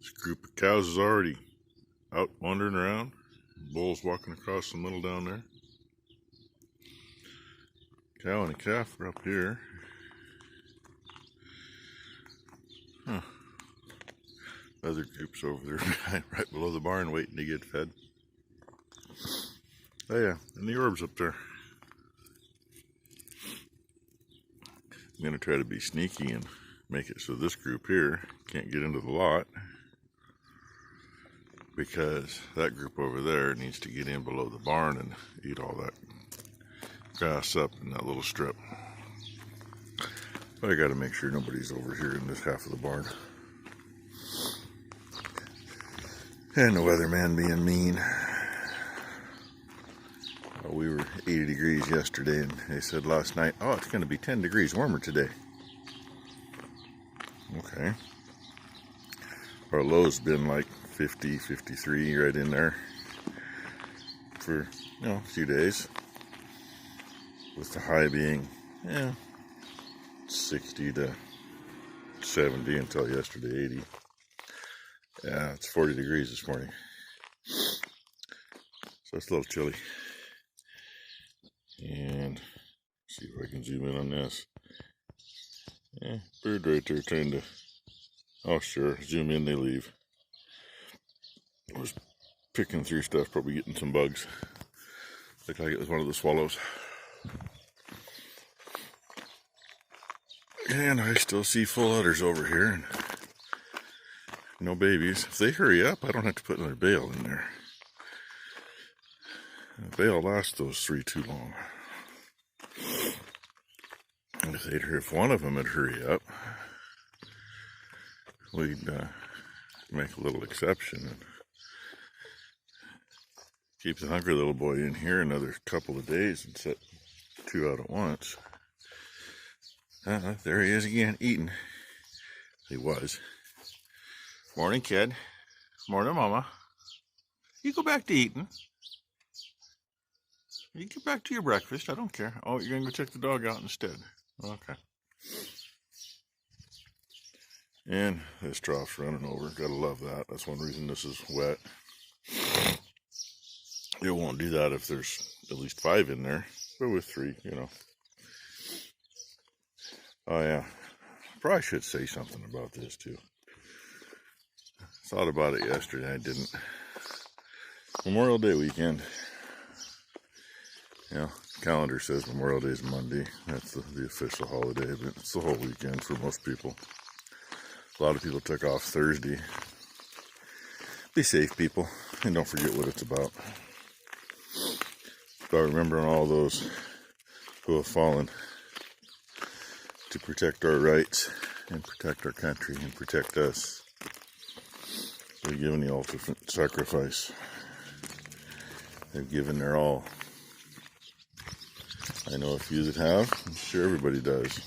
This group of cows is already out wandering around. Bull's walking across the middle down there. Cow and a calf are up here. Huh. Other groups over there behind, right below the barn waiting to get fed. Oh yeah, and the orbs up there. I'm going to try to be sneaky and make it so this group here can't get into the lot, because that group over there needs to get in below the barn and eat all that grass up in that little strip. But I got to make sure nobody's over here in this half of the barn. And the weatherman being mean. We were 80 degrees yesterday, and they said last night, oh, it's going to be 10 degrees warmer today. Okay. Our low's been like 50, 53 right in there for, a few days. With the high being, 60 to 70 until yesterday, 80. Yeah, it's 40 degrees this morning. So it's a little chilly. And see if I can zoom in on this. Yeah, bird right there trying to, oh sure, zoom in, they leave. I was picking through stuff, probably getting some bugs. Looked like it was one of the swallows. And I still see full udders over here, and no babies. If they hurry up, I don't have to put another bale in there. The bale lasts those three too long. And if one of them would hurry up, we'd make a little exception and keep the hungry little boy in here another couple of days and set two out at once. There he is again, eating. He was. Morning, kid. Morning, mama. You go back to eating. You get back to your breakfast. I don't care. Oh, you're going to go check the dog out instead. Okay. And this trough's running over. Gotta love that. That's one reason this is wet. It won't do that if there's at least 5 in there. But with 3, Oh yeah. Probably should say something about this too. Thought about it yesterday. I didn't. Memorial Day weekend. Calendar says Memorial Day is Monday. That's the official holiday, but it's the whole weekend for most people. A lot of people took off Thursday. Be safe, people, and don't forget what it's about. But remembering all those who have fallen to protect our rights and protect our country and protect us. They've given the ultimate sacrifice. They've given their all. I know a few that have. I'm sure everybody does.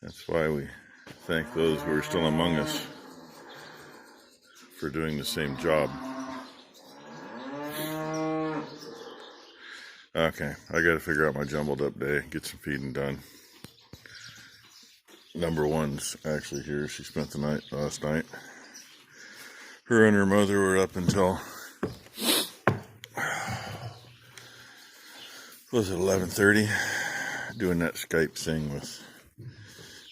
That's why we thank those who are still among us for doing the same job. Okay, I gotta figure out my jumbled up day, get some feeding done. Number one's actually here. She spent the night last night. Her and her mother were up until, was it 11:30? Doing that Skype thing with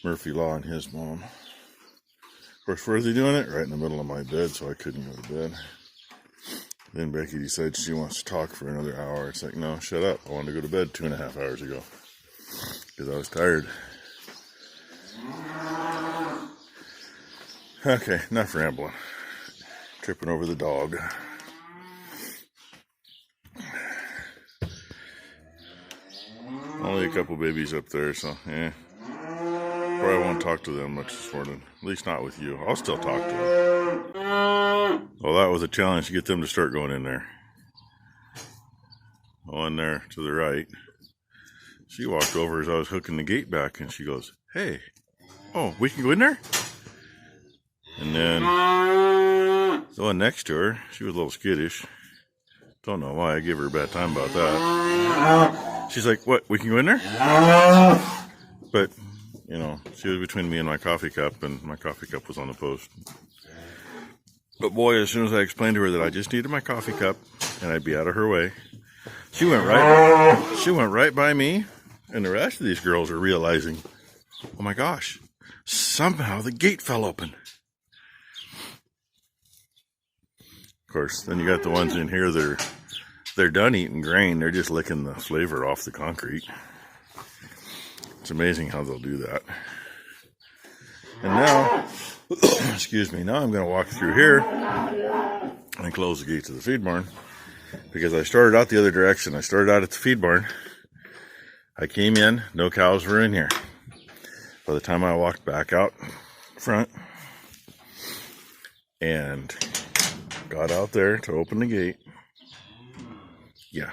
Murphy Law and his mom. Of course, where are they doing it? Right in the middle of my bed, so I couldn't go to bed. Then Becky decides she wants to talk for another hour. It's like, no, shut up. I wanted to go to bed 2.5 hours ago because I was tired. Okay, enough rambling. Tripping over the dog. Only a couple babies up there, so probably won't talk to them much this morning. At least not with you. I'll still talk to them. Well, that was a challenge to get them to start going in there. One there to the right. She walked over as I was hooking the gate back, and she goes, hey, oh, we can go in there? And then the one next to her, she was a little skittish. Don't know why. I gave her a bad time about that. She's like, what, we can go in there? But You know, she was between me and my coffee cup, and my coffee cup was on the post. But boy, as soon as I explained to her that I just needed my coffee cup and I'd be out of her way, she went right by me, and the rest of these girls are realizing, oh my gosh, somehow the gate fell open. Of course, then you got the ones in here that they're done eating grain. They're just licking the flavor off the concrete. It's amazing how they'll do that. And now, excuse me, now I'm going to walk through here and close the gate to the feed barn, because I started out the other direction. I started out at the feed barn. I came in, no cows were in here. By the time I walked back out front and got out there to open the gate, yeah,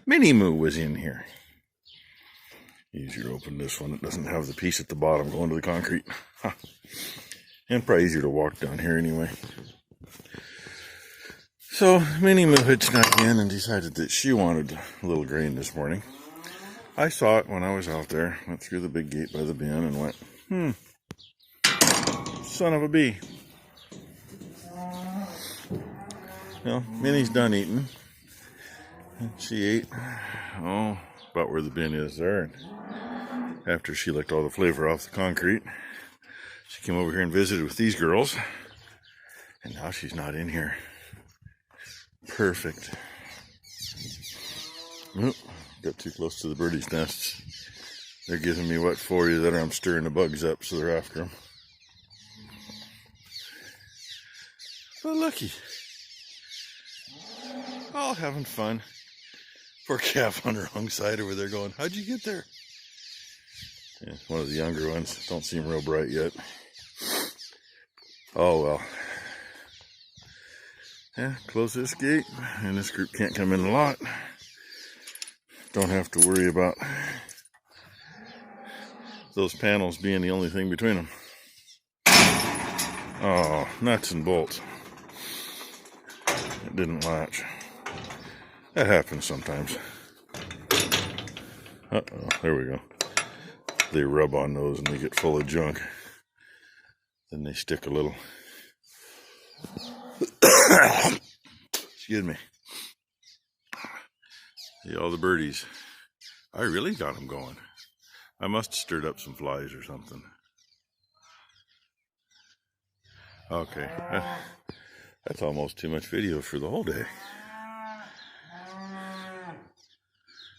Minnie Moo was in here. Easier to open this one. It doesn't have the piece at the bottom going to the concrete. Huh. And probably easier to walk down here anyway. So Minnie Moo had snuck in and decided that she wanted a little grain this morning. I saw it when I was out there. Went through the big gate by the bin and went, son of a bee. Well, Minnie's done eating. And she ate, about where the bin is there. And after she licked all the flavor off the concrete, she came over here and visited with these girls. And now she's not in here. Perfect. Oop, got too close to the birdies' nests. They're giving me what for you that I'm stirring the bugs up, so they're after them. But looky. All having fun. Poor calf on her wrong side over there going, how'd you get there? Yeah, one of the younger ones. Don't seem real bright yet. Oh well. Yeah, close this gate, and this group can't come in a lot. Don't have to worry about those panels being the only thing between them. Oh, nuts and bolts. It didn't latch. That happens sometimes. Uh-oh, there we go. They rub on those and they get full of junk. Then they stick a little. Excuse me. See all the birdies. I really got them going. I must have stirred up some flies or something. Okay. That's almost too much video for the whole day.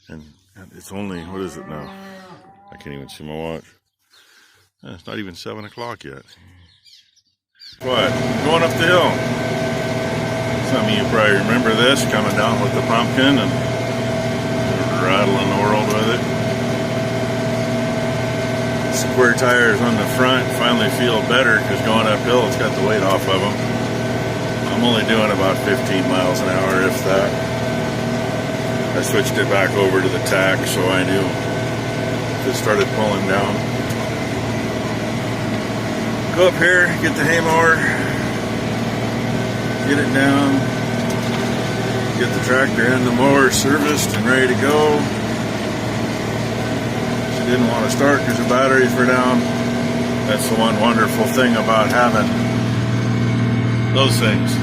And it's only, what is it now? I can't even see my watch. It's not even 7 o'clock yet. What? Going up the hill. Some of you probably remember this, coming down with the pumpkin and rattling the world with it. Square tires on the front finally feel better because going uphill it's got the weight off of them. I'm only doing about 15 miles an hour, if that. I switched it back over to the tack so I knew if it started pulling down. Go up here, get the hay mower, get it down, get the tractor and the mower serviced and ready to go. She didn't want to start because the batteries were down. That's the one wonderful thing about having those things.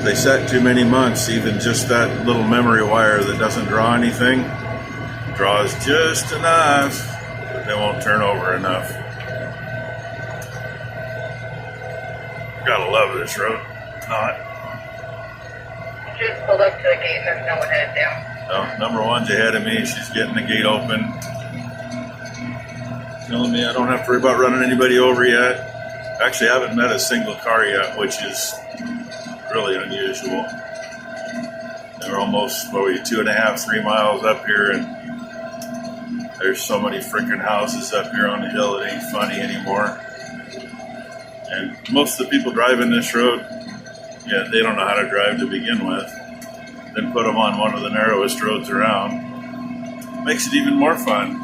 They set too many months, even just that little memory wire that doesn't draw anything draws just enough, but they won't turn over enough. Gotta love this road. Not. Just pulled up to the gate and there's no one headed down. No, number one's ahead of me. She's getting the gate open. Telling me I don't have to worry about running anybody over yet. Actually, I haven't met a single car yet, which is really unusual. They're almost, 2.5, 3 miles up here, and there's so many freaking houses up here on the hill, it ain't funny anymore. And most of the people driving this road, yeah, they don't know how to drive to begin with. Then put them on one of the narrowest roads around. Makes it even more fun.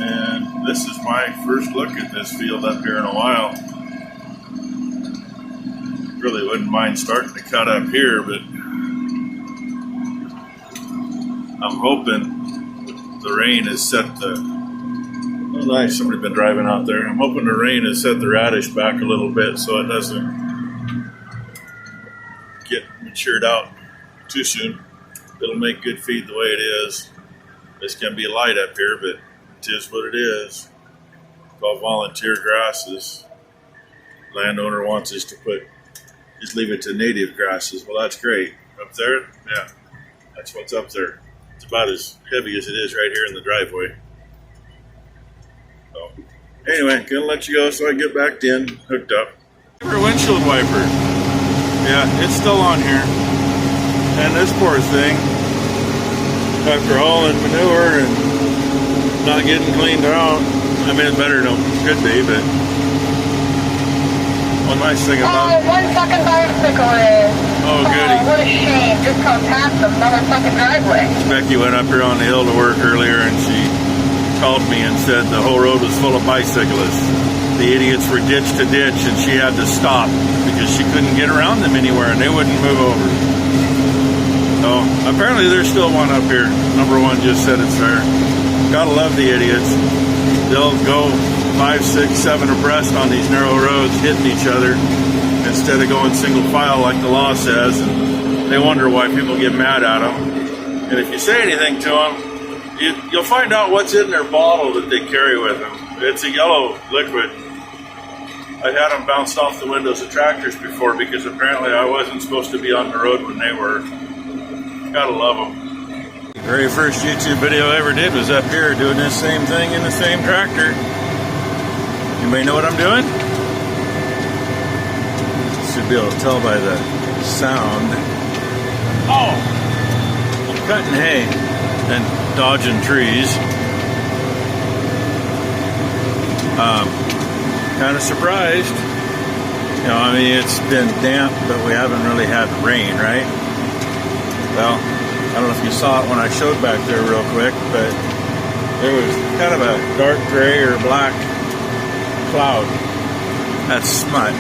And this is my first look at this field up here in a while. Really wouldn't mind starting to cut up here, but I'm hoping the rain has set the, oh nice, somebody's been driving out there. I'm hoping the rain has set the radish back a little bit so it doesn't get matured out too soon. It'll make good feed the way it is. This can be light up here, but it is what it is. It's all volunteer grasses. Landowner wants us to just leave it to native grasses. Well, that's great. Up there, yeah, that's what's up there. It's about as heavy as it is right here in the driveway. So, anyway, gonna let you go so I can get back in, hooked up. For a windshield wiper. Yeah, it's still on here. And this poor thing, after hauling manure and not getting cleaned out, I mean, it's better than it could be, but one nice thing about it. Oh, one fucking bicycle is. Oh, goody. Oh, what a shame. Just come past the motherfucking driveway. Becky went up here on the hill to work earlier and she called me and said the whole road was full of bicyclists. The idiots were ditch to ditch and she had to stop because she couldn't get around them anywhere and they wouldn't move over. So apparently there's still one up here. Number one just said it's there. Gotta love the idiots. They'll go 5, 6, 7 abreast on these narrow roads hitting each other instead of going single file like the law says, and they wonder why people get mad at them. And if you say anything to them, you'll find out what's in their bottle that they carry with them. It's a yellow liquid. I had them bounced off the windows of tractors before because apparently I wasn't supposed to be on the road when they were. Gotta love them. The very first YouTube video I ever did was up here doing this same thing in the same tractor. Anybody know what I'm doing? Should be able to tell by the sound. Oh! I'm cutting hay and dodging trees. Kind of surprised. You know, I mean, it's been damp, but we haven't really had rain, right? Well, I don't know if you saw it when I showed back there real quick, but there was kind of a dark gray or black cloud. That's smut.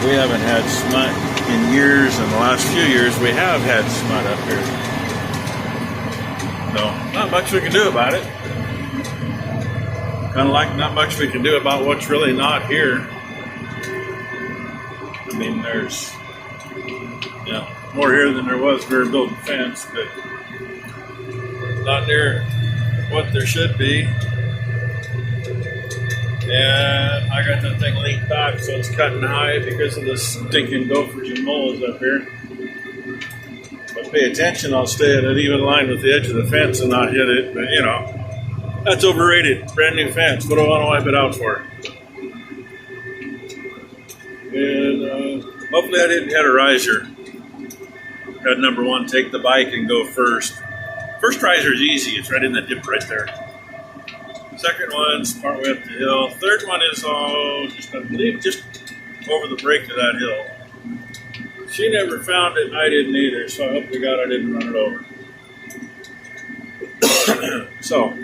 We haven't had smut in years. In the last few years, we have had smut up here. So, not much we can do about it. Kind of like not much we can do about what's really not here. I mean, there's more here than there was when we were building a fence, but not near what there should be. And I got that thing leaned back so it's cutting high because of the stinking gophers and moles up here. If I pay attention, I'll stay at an even line with the edge of the fence and not hit it, but you know, that's overrated. Brand new fence. What do I want to wipe it out for? And hopefully I didn't hit a riser. Had number one take the bike and go first. First riser is easy. It's right in the dip right there. Second one's partway up the hill. Third one is, I believe, just over the break of that hill. She never found it, and I didn't either, so I hope to God I didn't run it over. So,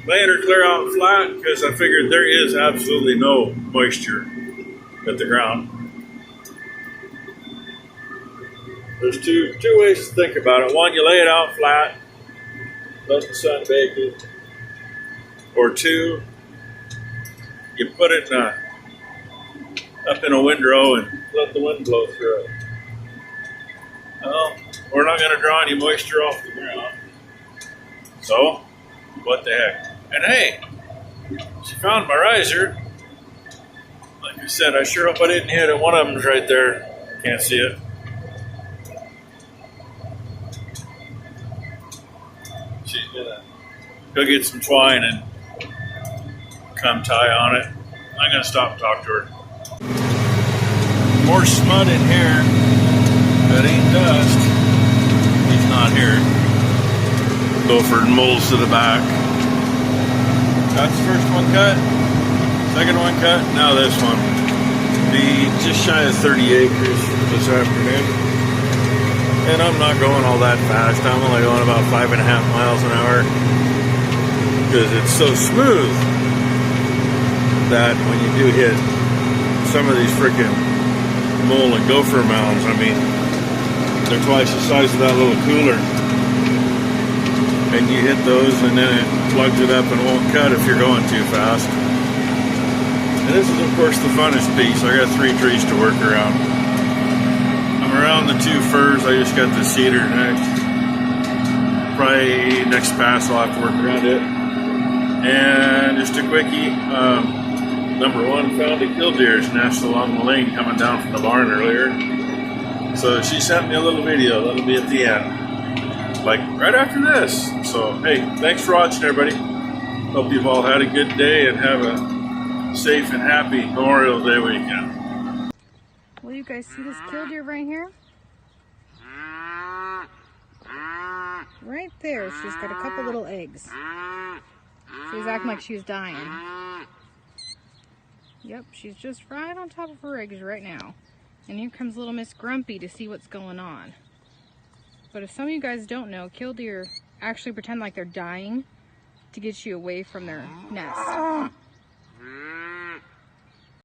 laying her clear out flat because I figured there is absolutely no moisture at the ground. There's two ways to think about it. One, you lay it out flat, let the sun bake it. Or two, you put it up in a windrow and let the wind blow through it. Well, we're not going to draw any moisture off the ground. So, what the heck? And hey, she found my riser. Like I said, I sure hope I didn't hit it. One of them's right there. Can't see it. She's gonna go get some twine and come tie on it. I'm gonna stop and talk to her. More smut in here. That ain't dust. He's not here. Gopher and moles to the back. That's the first one cut. Second one cut. Now this one. Be just shy of 30 acres this afternoon. And I'm not going all that fast. I'm only going about 5.5 miles an hour because it's so smooth that when you do hit some of these freaking mole and gopher mounds, I mean, They're twice the size of that little cooler. And you hit those and then it plugs it up and won't cut if you're going too fast. And this is of course the funnest piece. I got 3 trees to work around. I'm around the 2 firs. I just got the cedar next. Probably next pass I'll have to work around it. And just a quickie, number 1, found a killdeer's nest along the lane coming down from the barn earlier. So she sent me a little video. That'll be at the end, like right after this. So hey, thanks for watching, everybody. Hope you've all had a good day and have a safe and happy Memorial Day weekend. Well, you guys see this killdeer right here? Right there, she's got a couple little eggs. She was acting like she was dying. Yep, she's just right on top of her eggs right now. And here comes little Miss Grumpy to see what's going on. But if some of you guys don't know, killdeer actually pretend like they're dying to get you away from their nest.